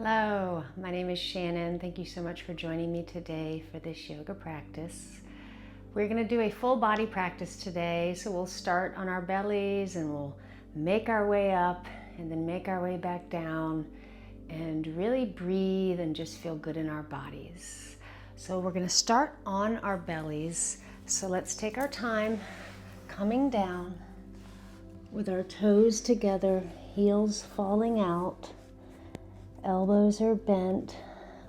Hello, my name is Shannon. Thank you so much for joining me today for this yoga practice. We're going to do a full body practice today, so we'll start on our bellies and we'll make our way up and then make our way back down and really breathe and just feel good in our bodies. So we're going to start on our bellies. So let's take our time coming down with our toes together, heels falling out. Elbows are bent.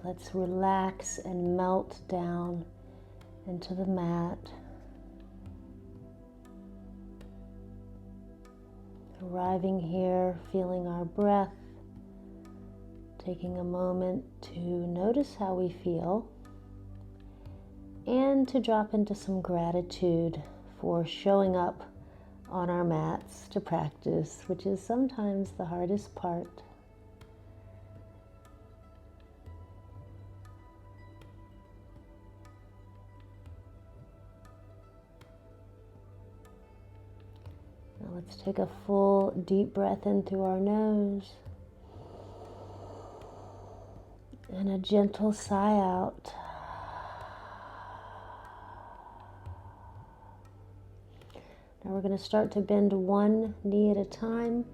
Let's relax and melt down into the mat. Arriving here, feeling our breath, taking a moment to notice how we feel and to drop into some gratitude for showing up on our mats to practice, which is sometimes the hardest part. Let's take a full deep breath in through our nose and a gentle sigh out. Now we're going to start to bend one knee at a time,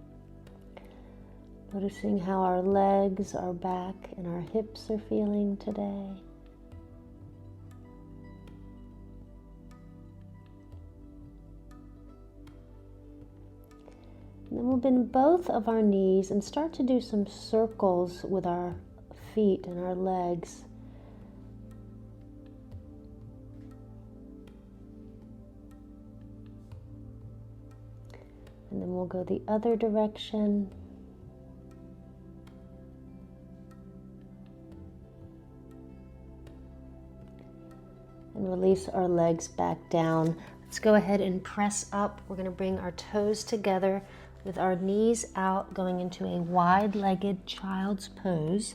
noticing how our legs, our back, and our hips are feeling today. And then we'll bend both of our knees and start to do some circles with our feet and our legs. And then we'll go the other direction. And release our legs back down. Let's go ahead and press up. We're going to bring our toes together with our knees out, going into a wide-legged child's pose,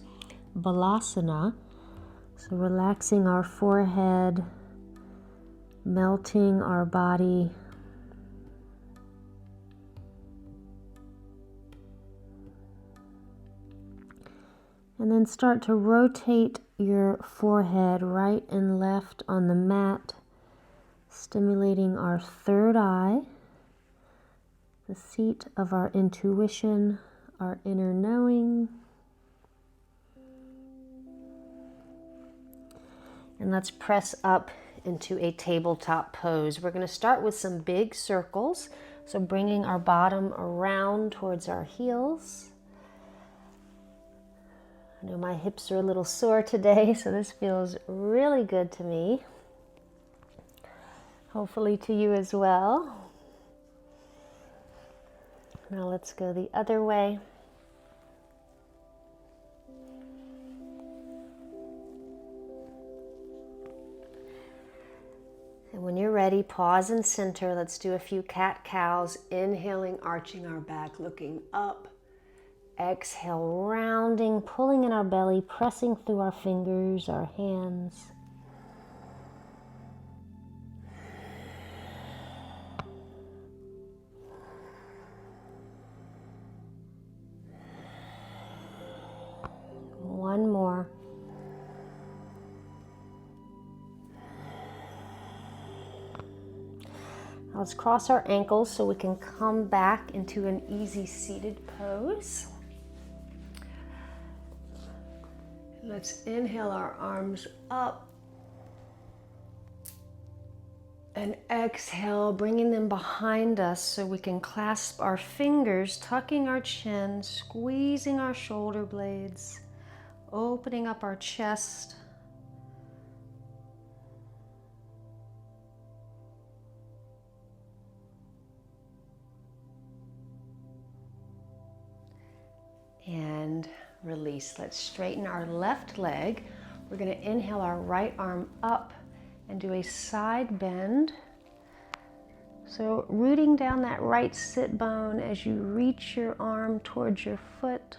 Balasana. So relaxing our forehead, melting our body. And then start to rotate your forehead right and left on the mat, stimulating our third eye, the seat of our intuition, our inner knowing. And let's press up into a tabletop pose. We're going to start with some big circles. So bringing our bottom around towards our heels. I know my hips are a little sore today, so this feels really good to me. Hopefully to you as well. Now let's go the other way. And when you're ready, pause and center. Let's do a few cat-cows. Inhaling, arching our back, looking up. Exhale, rounding, pulling in our belly, pressing through our fingers, our hands. One more. Now let's cross our ankles so we can come back into an easy seated pose. Let's inhale our arms up and exhale, bringing them behind us so we can clasp our fingers, tucking our chin, squeezing our shoulder blades, opening up our chest. And release. Let's straighten our left leg. We're going to inhale our right arm up and do a side bend. So rooting down that right sit bone as you reach your arm towards your foot.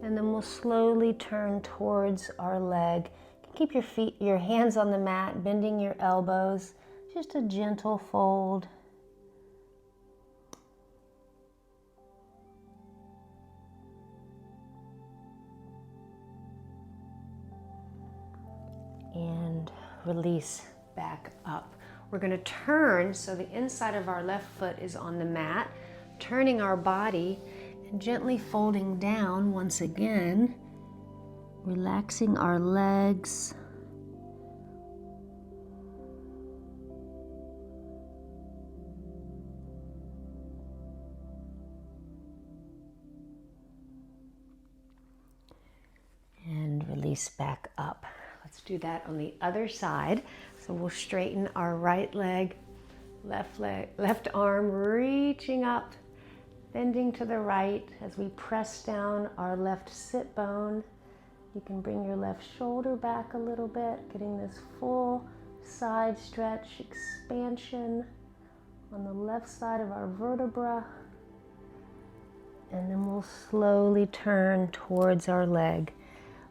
And then we'll slowly turn towards our leg. Keep your hands on the mat, bending your elbows. Just a gentle fold. and release back up. We're going to turn so the inside of our left foot is on the mat, turning our body and gently folding down once again, relaxing our legs. And release back up. Let's do that on the other side. So we'll straighten our right leg, left arm reaching up, bending to the right as we press down our left sit bone. You can bring your left shoulder back a little bit, getting this full side stretch, expansion on the left side of our vertebra. And then we'll slowly turn towards our leg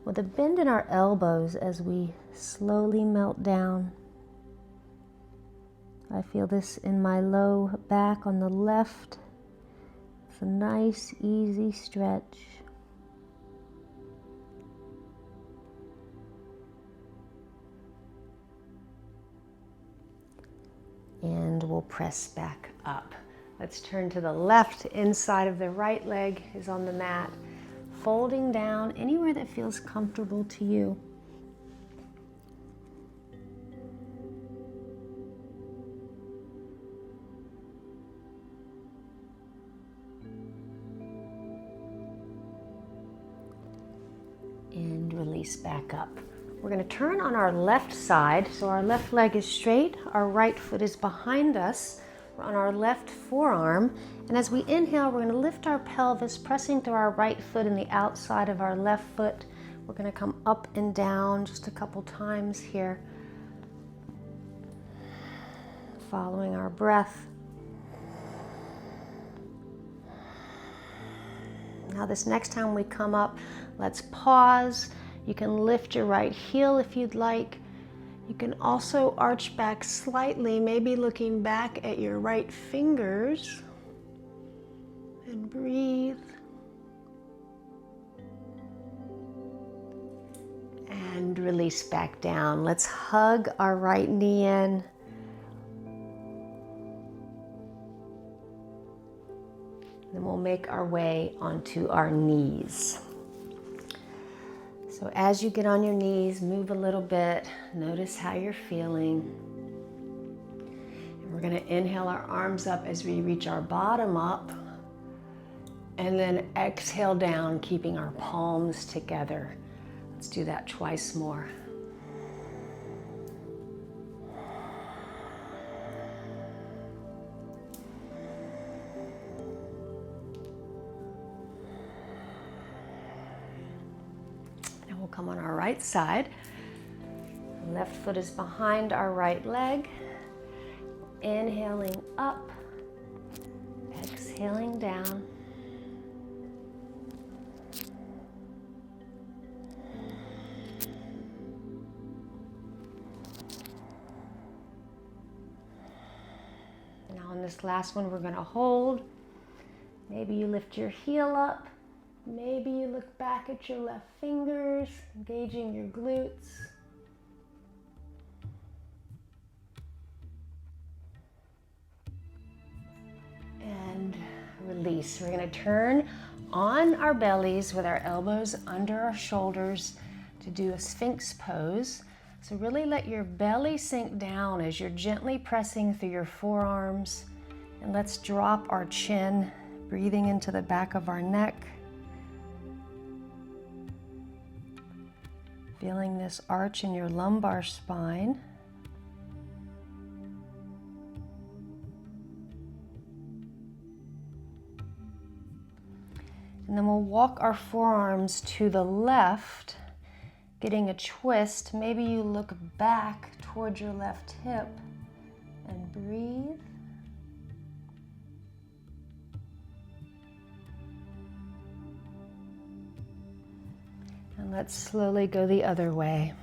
with a bend in our elbows as we slowly melt down. I feel this in my low back on the left. It's a nice, easy stretch. And we'll press back up. Let's turn to the left. Inside of the right leg is on the mat. Folding down anywhere that feels comfortable to you. And release back up. We're going to turn on our left side, so our left leg is straight, our right foot is behind us. We're on our left forearm, and as we inhale, we're going to lift our pelvis, pressing through our right foot and the outside of our left foot. We're going to come up and down just a couple times here, following our breath. Now this next time we come up, let's pause. You can lift your right heel if you'd like. You can also arch back slightly, maybe looking back at your right fingers, and breathe. And release back down. Let's hug our right knee in. Then we'll make our way onto our knees. So as you get on your knees, move a little bit. Notice how you're feeling. And we're going to inhale our arms up as we reach our bottom up. And then exhale down, keeping our palms together. Let's do that twice more. We'll come on our right side. Left foot is behind our right leg. Inhaling up, exhaling down. Now on this last one, we're going to hold. Maybe you lift your heel up. Maybe you look back at your left fingers, engaging your glutes. And release. We're going to turn on our bellies with our elbows under our shoulders to do a Sphinx pose. So really let your belly sink down as you're gently pressing through your forearms. And let's drop our chin, breathing into the back of our neck. Feeling this arch in your lumbar spine. And then we'll walk our forearms to the left, getting a twist. Maybe you look back towards your left hip and breathe. And let's slowly go the other way.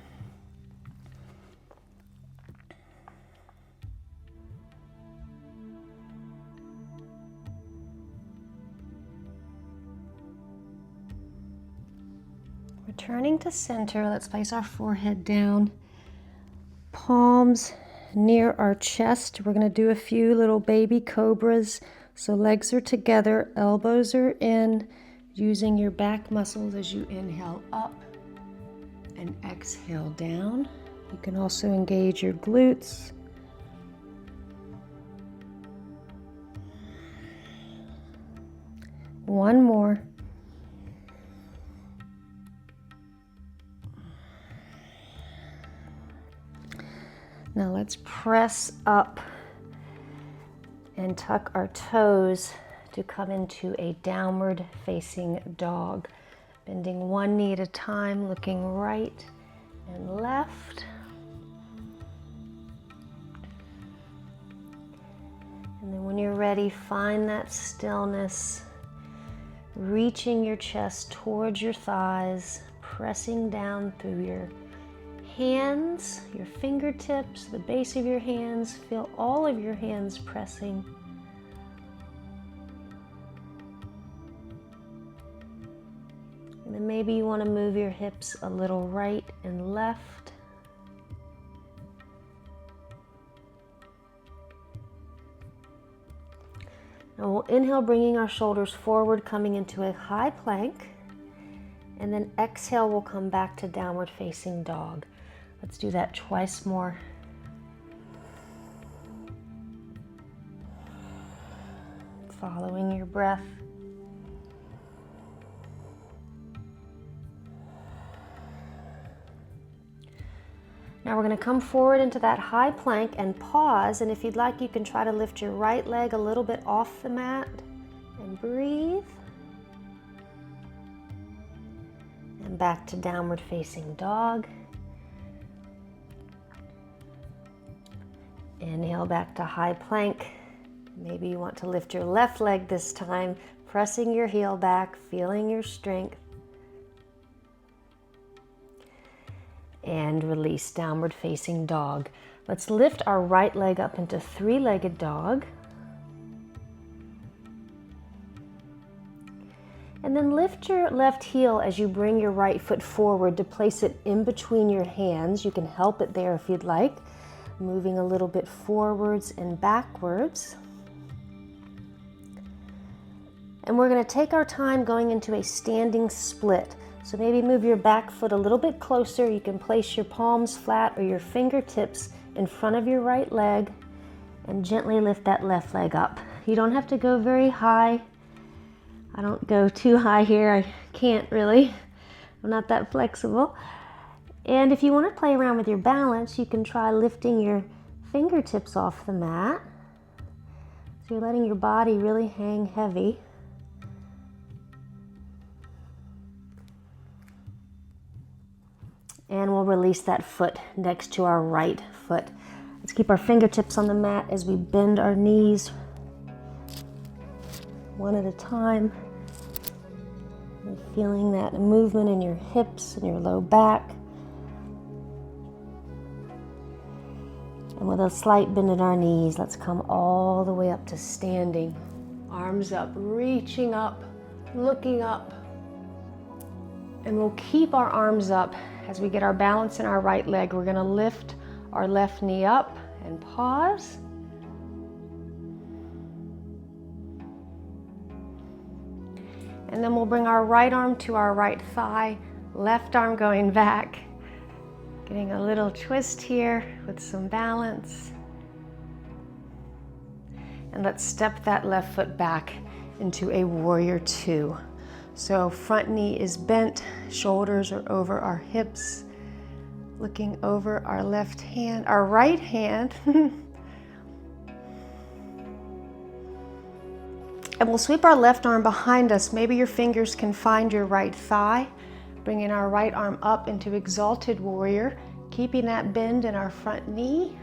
Returning to center, let's place our forehead down palms near our chest. We're going to do a few little baby cobras. So legs are together, elbows are in, using your back muscles as you inhale up and exhale down. You can also engage your glutes. One more. Now let's press up and tuck our toes to come into a downward facing dog. Bending one knee at a time, looking right and left. And then when you're ready, find that stillness, reaching your chest towards your thighs, pressing down through your hands, your fingertips, the base of your hands. Feel all of your hands pressing. And then maybe you want to move your hips a little right and left. Now we'll inhale, bringing our shoulders forward, coming into a high plank. And then exhale, we'll come back to downward facing dog. Let's do that twice more. Following your breath. Now we're going to come forward into that high plank and pause. And if you'd like, you can try to lift your right leg a little bit off the mat and breathe. And back to downward facing dog. Inhale back to high plank. Maybe you want to lift your left leg this time, pressing your heel back, feeling your strength. And release, downward facing dog. Let's lift our right leg up into three-legged dog. And then lift your left heel as you bring your right foot forward to place it in between your hands. You can help it there if you'd like. Moving a little bit forwards and backwards. And we're going to take our time going into a standing split. So maybe move your back foot a little bit closer. You can place your palms flat or your fingertips in front of your right leg and gently lift that left leg up. You don't have to go very high. I don't go too high here. I can't really. I'm not that flexible. And if you want to play around with your balance, you can try lifting your fingertips off the mat. So you're letting your body really hang heavy. And we'll release that foot next to our right foot. Let's keep our fingertips on the mat as we bend our knees one at a time. And feeling that movement in your hips and your low back. And with a slight bend in our knees, let's come all the way up to standing. Arms up, reaching up, looking up. And we'll keep our arms up as we get our balance in our right leg. We're going to lift our left knee up and pause. And then we'll bring our right arm to our right thigh, left arm going back. Getting a little twist here with some balance. And let's step that left foot back into a warrior two. So front knee is bent, shoulders are over our hips, looking over our left hand, our right hand. And we'll sweep our left arm behind us. Maybe your fingers can find your right thigh. Bringing our right arm up into exalted warrior, keeping that bend in our front knee.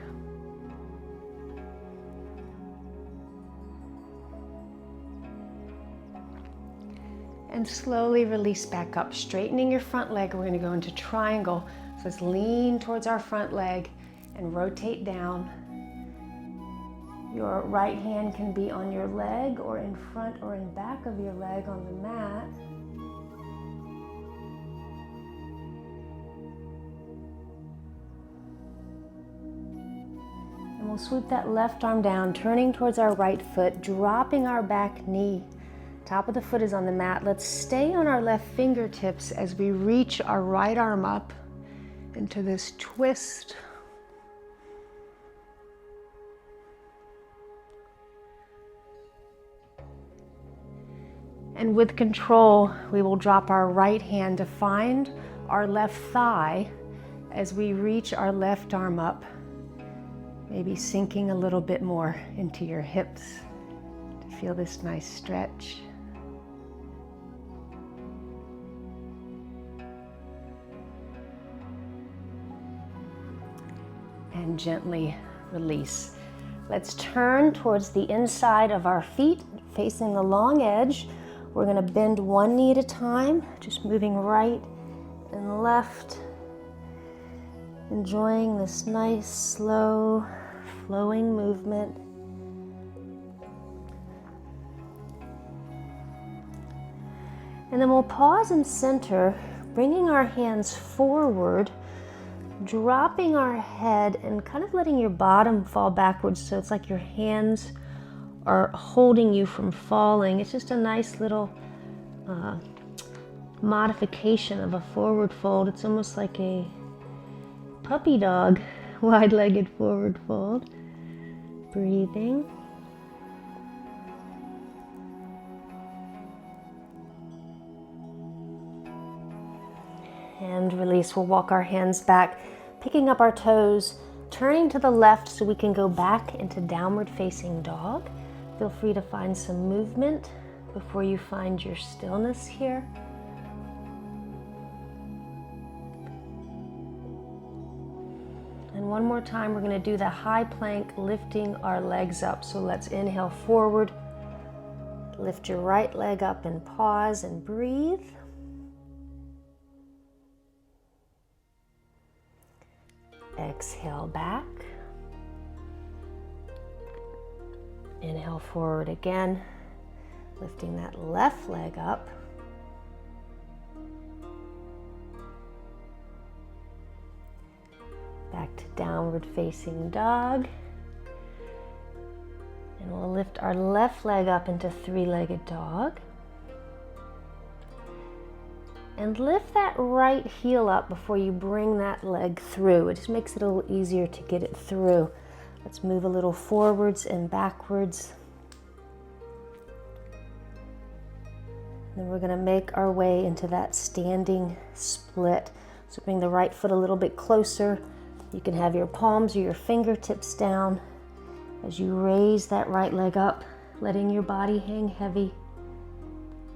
And slowly release back up, straightening your front leg. We're going to go into triangle. So let's lean towards our front leg and rotate down. Your right hand can be on your leg or in front or in back of your leg on the mat. we'll swoop that left arm down, turning towards our right foot, dropping our back knee. Top of the foot is on the mat. Let's stay on our left fingertips as we reach our right arm up into this twist. And with control, we will drop our right hand to find our left thigh as we reach our left arm up, maybe sinking a little bit more into your hips to feel this nice stretch. And gently release. Let's turn towards the inside of our feet, facing the long edge. We're going to bend one knee at a time, just moving right and left, enjoying this nice, slow, flowing movement. And then we'll pause and center, bringing our hands forward, dropping our head and kind of letting your bottom fall backwards, so it's like your hands are holding you from falling. It's just a nice little modification of a forward fold. It's almost like a puppy dog, wide-legged forward fold. Breathing. And release. We'll walk our hands back, picking up our toes, turning to the left so we can go back into downward facing dog. Feel free to find some movement before you find your stillness here. And one more time, we're going to do the high plank, lifting our legs up. So let's inhale forward, lift your right leg up and pause and breathe. Exhale back. Inhale forward again, lifting that left leg up. Back to downward facing dog. And we'll lift our left leg up into three-legged dog. And lift that right heel up before you bring that leg through. It just makes it a little easier to get it through. Let's move a little forwards and backwards. Then we're going to make our way into that standing split. So bring the right foot a little bit closer. You can have your palms or your fingertips down as you raise that right leg up, letting your body hang heavy.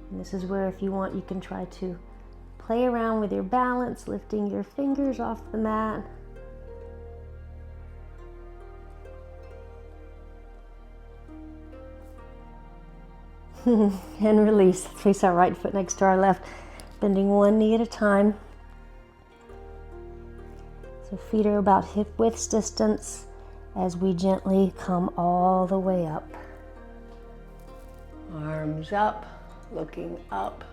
And this is where, if you want, you can try to play around with your balance, lifting your fingers off the mat. And release. Place our right foot next to our left, bending one knee at a time. So feet are about hip width distance as we gently come all the way up. Arms up, looking up.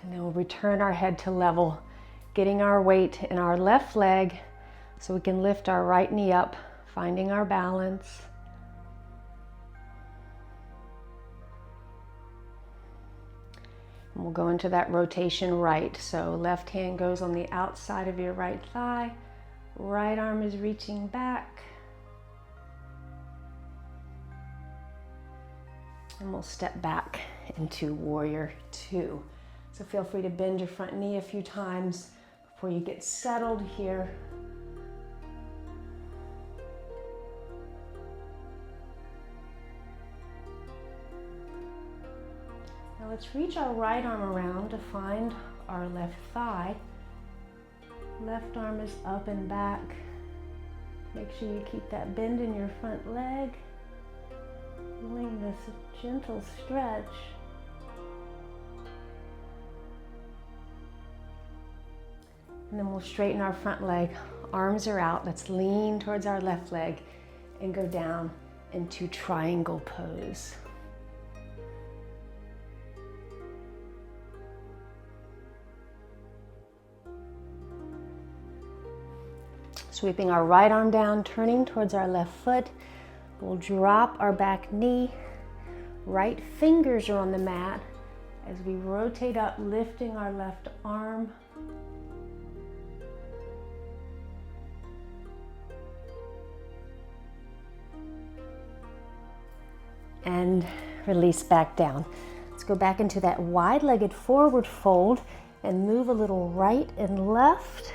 And then we'll return our head to level, getting our weight in our left leg so we can lift our right knee up, finding our balance. And we'll go into that rotation right. So left hand goes on the outside of your right thigh. Right arm is reaching back. And we'll step back into warrior two. So feel free to bend your front knee a few times before you get settled here. Now let's reach our right arm around to find our left thigh. Left arm is up and back. Make sure you keep that bend in your front leg. Feeling this gentle stretch. And then we'll straighten our front leg. Arms are out. Let's lean towards our left leg and go down into triangle pose. Sweeping our right arm down, turning towards our left foot. We'll drop our back knee. Right fingers are on the mat as we rotate up, lifting our left arm. And release back down. Let's go back into that wide-legged forward fold and move a little right and left.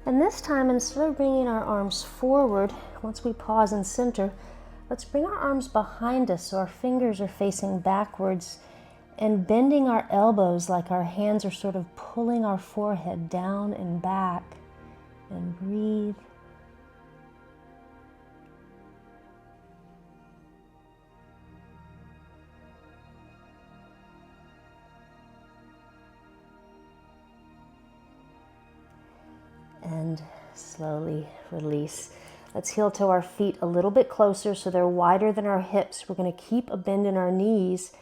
And this time, instead of bringing our arms forward, once we pause and center, let's bring our arms behind us so our fingers are facing backwards and bending our elbows like our hands are sort of pulling our forehead down and back. And breathe. And slowly release. Let's heel toe our feet a little bit closer so they're wider than our hips. We're going to keep a bend in our knees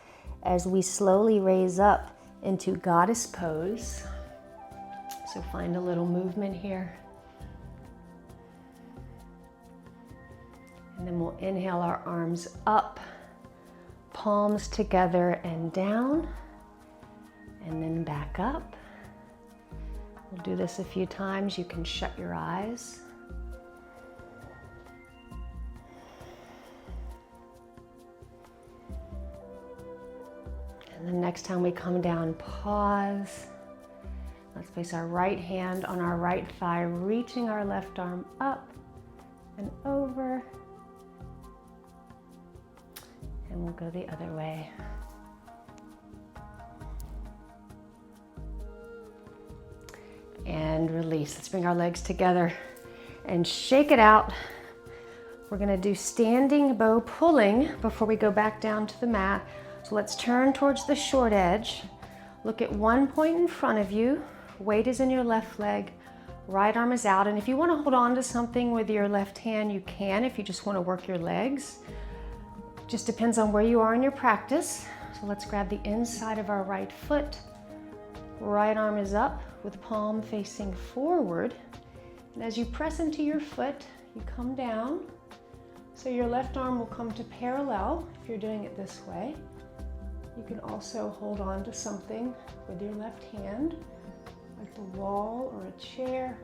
as we slowly raise up into goddess pose. So find a little movement here. And then we'll inhale our arms up, palms together and down, and then back up. We'll do this a few times. You can shut your eyes. And then next time we come down, pause. Let's place our right hand on our right thigh, reaching our left arm up and over. And we'll go the other way. And release. Let's bring our legs together and shake it out. We're going to do standing bow pulling before we go back down to the mat. So let's turn towards the short edge. Look at one point in front of you. Weight is in your left leg. Right arm is out. And if you want to hold on to something with your left hand, you can if you just want to work your legs. Just depends on where you are in your practice. So let's grab the inside of our right foot. Right arm is up with palm facing forward. And as you press into your foot, you come down. So your left arm will come to parallel if you're doing it this way. You can also hold on to something with your left hand, like the wall or a chair.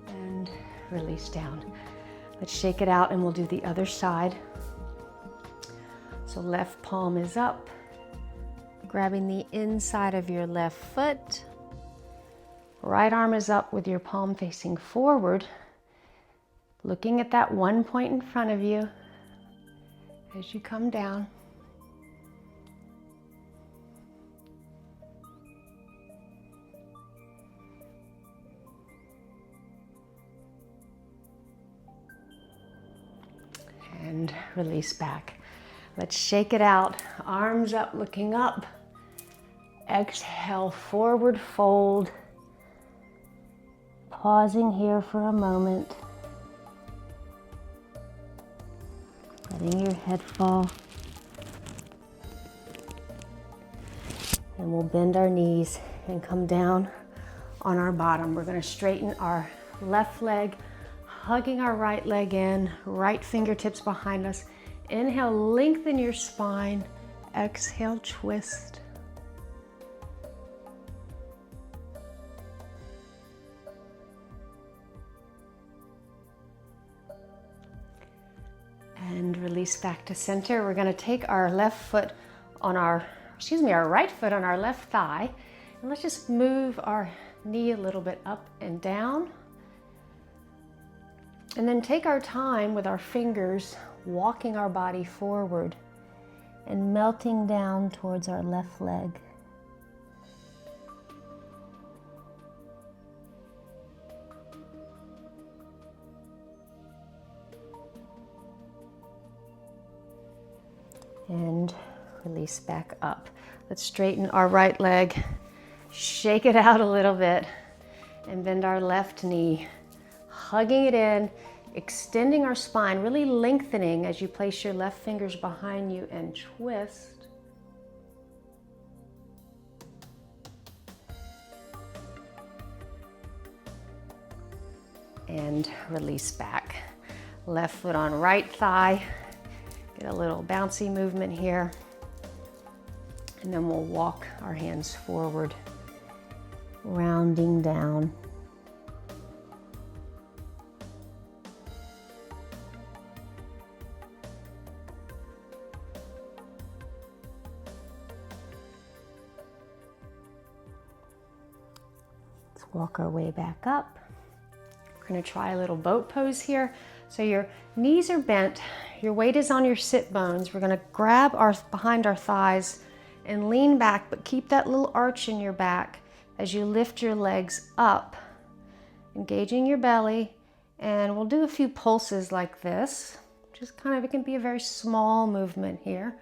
And release down. Let's shake it out and we'll do the other side. So left palm is up, grabbing the inside of your left foot. Right arm is up with your palm facing forward, looking at that one point in front of you as you come down. And release back. Let's shake it out. Arms up, looking up. Exhale, forward fold. Pausing here for a moment. Letting your head fall. And we'll bend our knees and come down on our bottom. We're going to straighten our left leg, hugging our right leg in, right fingertips behind us. Inhale, lengthen your spine. Exhale, twist. And release back to center. We're going to take our left foot on our right foot on our left thigh. And let's just move our knee a little bit up and down. And then take our time with our fingers, walking our body forward and melting down towards our left leg. And release back up. Let's straighten our right leg, shake it out a little bit, and bend our left knee, hugging it in. extending our spine, really lengthening as you place your left fingers behind you and twist. And release back. Left foot on right thigh. Get a little bouncy movement here. And then we'll walk our hands forward, rounding down. Let's walk our way back up. We're going to try a little boat pose here. So your knees are bent, your weight is on your sit bones. We're going to grab behind our thighs and lean back, but keep that little arch in your back as you lift your legs up, engaging your belly. And we'll do a few pulses like this. Just kind of, it can be a very small movement here.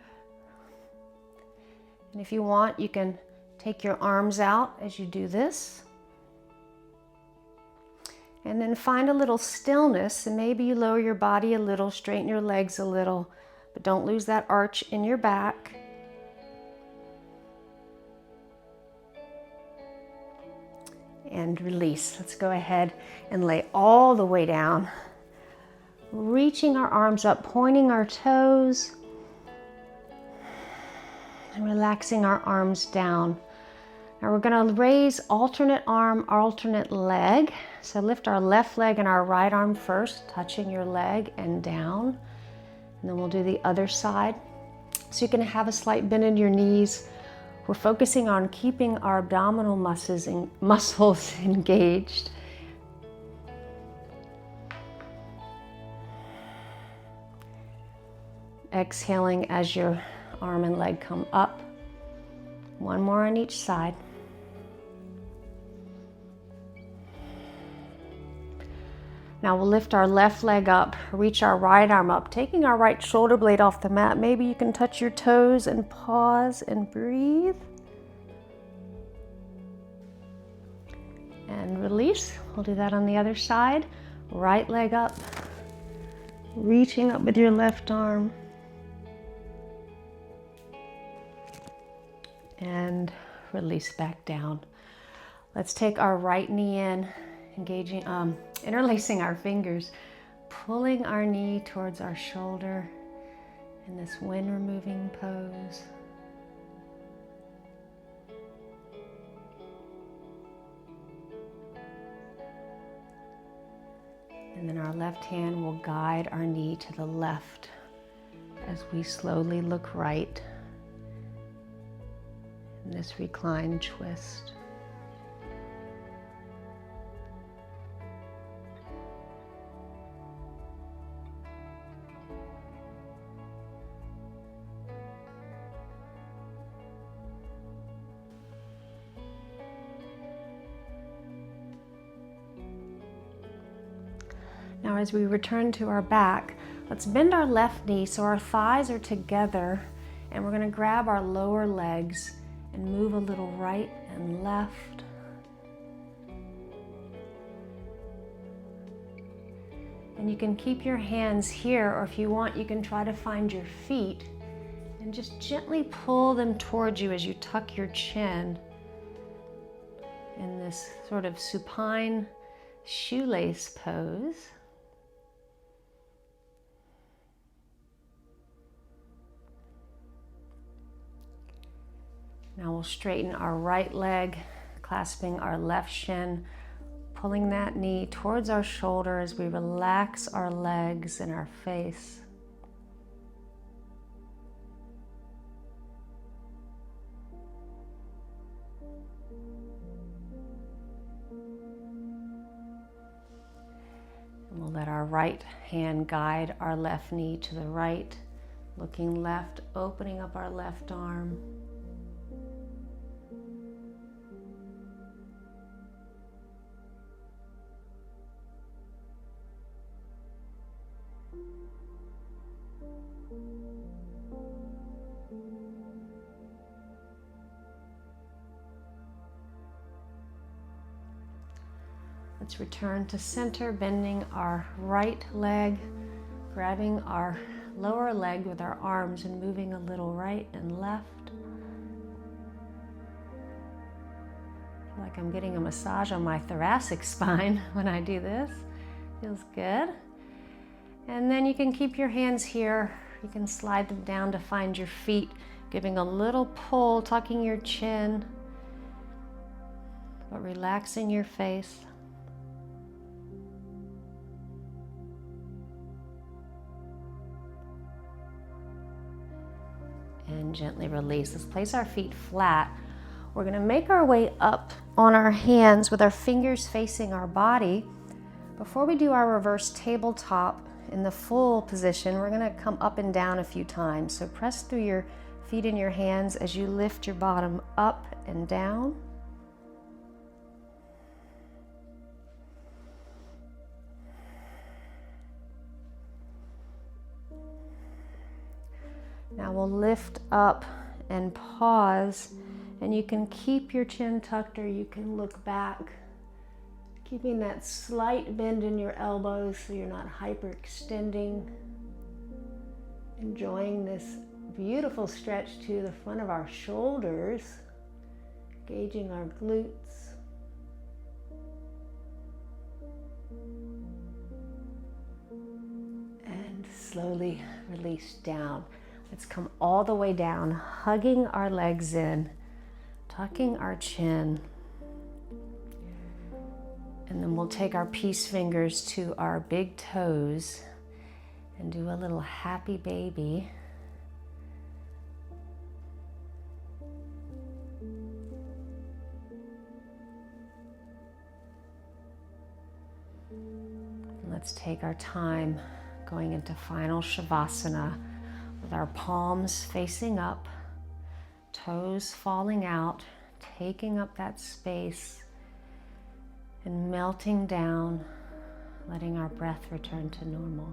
And if you want, you can take your arms out as you do this. And then find a little stillness, and maybe you lower your body a little, straighten your legs a little, but don't lose that arch in your back. And release. Let's go ahead and lay all the way down, reaching our arms up, pointing our toes, and relaxing our arms down. Now we're going to raise alternate arm, alternate leg. So lift our left leg and our right arm first, touching your leg and down. And then we'll do the other side. So you can have a slight bend in your knees. We're focusing on keeping our abdominal muscles engaged. Exhaling as your arm and leg come up. One more on each side. Now we'll lift our left leg up, reach our right arm up, taking our right shoulder blade off the mat. Maybe you can touch your toes and pause and breathe. And release. We'll do that on the other side. Right leg up, reaching up with your left arm. And release back down. Let's take our right knee in, engaging, interlacing our fingers, pulling our knee towards our shoulder in this wind removing pose. And then our left hand will guide our knee to the left as we slowly look right in this reclined twist. Now as we return to our back, let's bend our left knee so our thighs are together, and we're going to grab our lower legs and move a little right and left. And you can keep your hands here, or if you want, you can try to find your feet and just gently pull them towards you as you tuck your chin in this sort of supine shoelace pose. Now we'll straighten our right leg, clasping our left shin, pulling that knee towards our shoulder as we relax our legs and our face. And we'll let our right hand guide our left knee to the right, looking left, opening up our left arm. Let's return to center, bending our right leg, grabbing our lower leg with our arms and moving a little right and left. I feel like I'm getting a massage on my thoracic spine when I do this. Feels good. And then you can keep your hands here. You can slide them down to find your feet, giving a little pull, tucking your chin, but relaxing your face. And gently release. Let's place our feet flat. We're going to make our way up on our hands with our fingers facing our body. Before we do our reverse tabletop in the full position, we're going to come up and down a few times. So press through your feet and your hands as you lift your bottom up and down. Now we'll lift up and pause, and you can keep your chin tucked or you can look back, keeping that slight bend in your elbows so you're not hyperextending. Enjoying this beautiful stretch to the front of our shoulders, engaging our glutes. And slowly release down. Let's come all the way down, hugging our legs in, tucking our chin. And then we'll take our peace fingers to our big toes and do a little happy baby. And let's take our time going into final Shavasana with our palms facing up, toes falling out, taking up that space and melting down, letting our breath return to normal.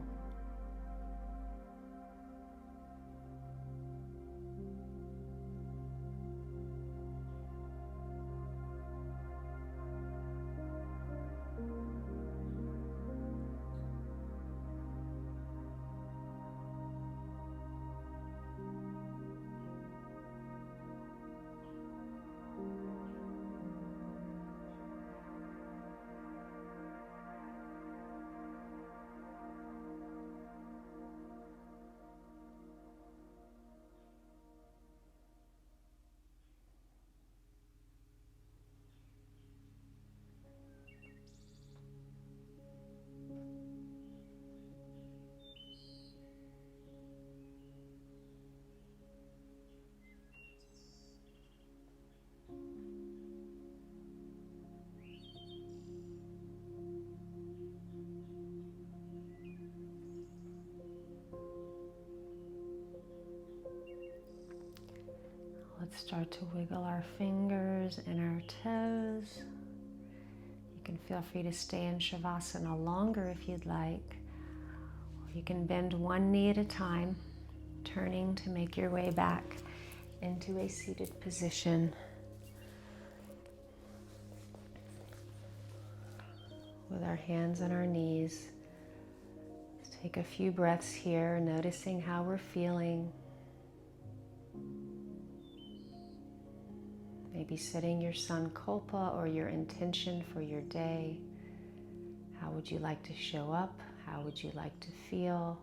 Let's start to wiggle our fingers and our toes. You can feel free to stay in Shavasana longer if you'd like. Or you can bend one knee at a time, turning to make your way back into a seated position. With our hands on our knees, let's take a few breaths here, noticing how we're feeling. Maybe setting your sankalpa or your intention for your day. How would you like to show up? How would you like to feel?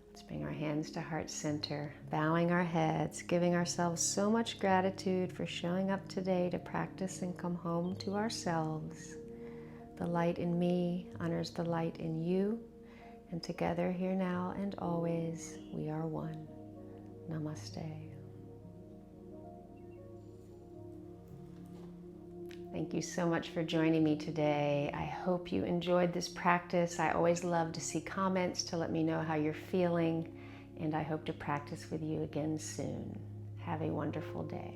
Let's bring our hands to heart center, bowing our heads, giving ourselves so much gratitude for showing up today to practice and come home to ourselves. The light in me honors the light in you. And together, here now and always, we are one. Namaste. Thank you so much for joining me today. I hope you enjoyed this practice. I always love to see comments to let me know how you're feeling, and I hope to practice with you again soon. Have a wonderful day.